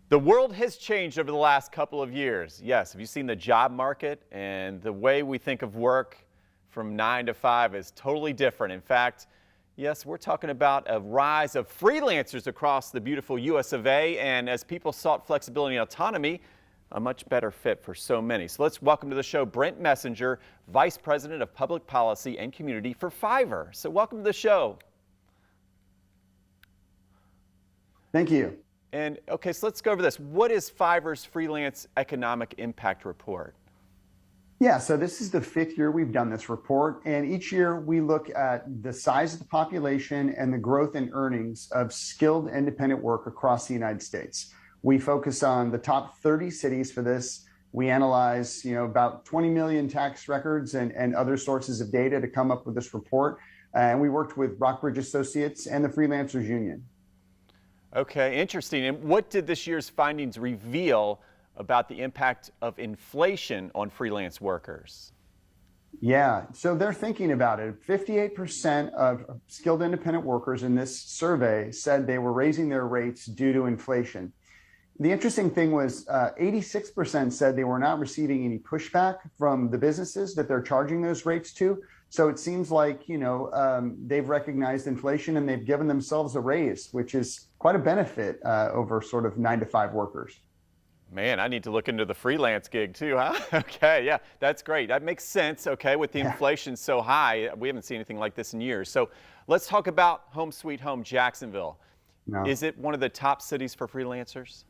The world has changed over the last couple of years. Yes, have you seen the job market? And the way we think of work from 9 to 5 is totally different. In fact, yes, we're talking about a rise of freelancers across the beautiful US of A. And as people sought flexibility and autonomy, a much better fit for so many. So let's welcome to the show Brent Messenger, Vice President of Public Policy and Community for Fiverr. So welcome to the show. Thank you. And okay, so let's go over this. What is Fiverr's Freelance Economic Impact Report? Yeah, so this is the 5th year we've done this report, and each year we look at the size of the population and the growth in earnings of skilled independent work across the United States. We focus on the top 30 cities for this. We analyze, about 20 million tax records and other sources of data to come up with this report. And we worked with Rockbridge Associates and the Freelancers Union. Okay, interesting. And what did this year's findings reveal about the impact of inflation on freelance workers? Yeah, so they're thinking about it. 58% of skilled independent workers in this survey said they were raising their rates due to inflation. The interesting thing was 86% said they were not receiving any pushback from the businesses that they're charging those rates to. So it seems like, they've recognized inflation and they've given themselves a raise, which is quite a benefit over sort of 9 to 5 workers. Man, I need to look into the freelance gig too, huh? Okay, yeah, that's great. That makes sense, okay, with the inflation so high. We haven't seen anything like this in years. So let's talk about home sweet home, Jacksonville. No. Is it one of the top cities for freelancers?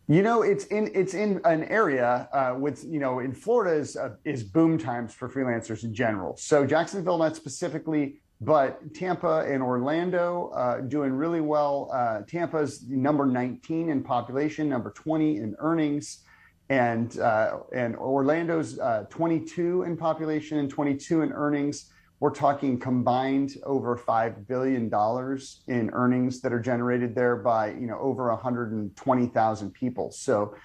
It's in an area with, in Florida is boom times for freelancers in general. So Jacksonville, not specifically, but Tampa and Orlando doing really well. Tampa's number 19 in population, number 20 in earnings, and Orlando's 22 in population and 22 in earnings. We're talking combined over $5 billion in earnings that are generated there by, over 120,000 people. So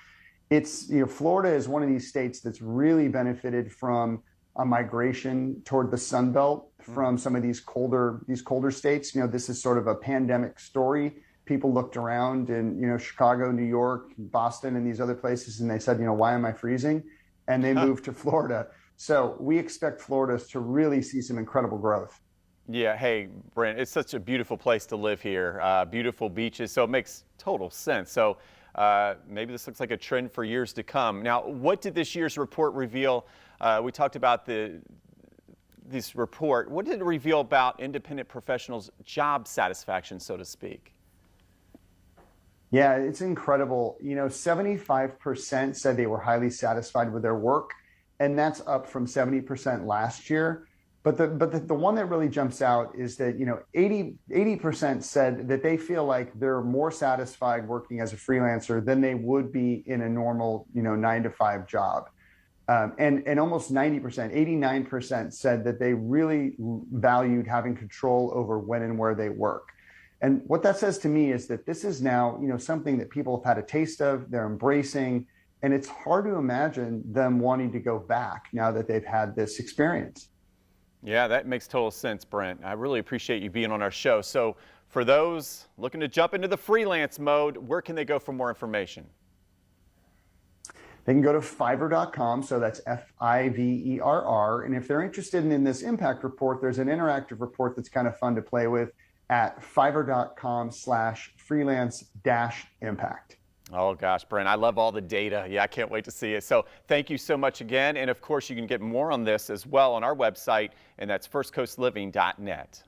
it's, Florida is one of these states that's really benefited from a migration toward the Sun Belt from some of these colder states. This is sort of a pandemic story. People looked around in, Chicago, New York, Boston, and these other places, and they said, why am I freezing? And they moved to Florida. So we expect Florida to really see some incredible growth. Yeah, hey, Brent, it's such a beautiful place to live here, beautiful beaches, so it makes total sense. So maybe this looks like a trend for years to come. Now, what did this year's report reveal? We talked about this report. What did it reveal about independent professionals' job satisfaction, so to speak? Yeah, it's incredible. 75% said they were highly satisfied with their work. And that's up from 70% last year. But the one that really jumps out is that 80% said that they feel like they're more satisfied working as a freelancer than they would be in a normal 9 to 5 job. And almost 90%, 89% said that they really valued having control over when and where they work. And what that says to me is that this is now something that people have had a taste of, they're embracing. And it's hard to imagine them wanting to go back now that they've had this experience. Yeah, that makes total sense, Brent. I really appreciate you being on our show. So for those looking to jump into the freelance mode, where can they go for more information? They can go to Fiverr.com, so that's Fiverr. And if they're interested in this impact report, there's an interactive report that's kind of fun to play with at Fiverr.com/freelance-impact. Oh gosh, Brent, I love all the data. Yeah, I can't wait to see it. So thank you so much again. And of course, you can get more on this as well on our website, and that's firstcoastliving.net.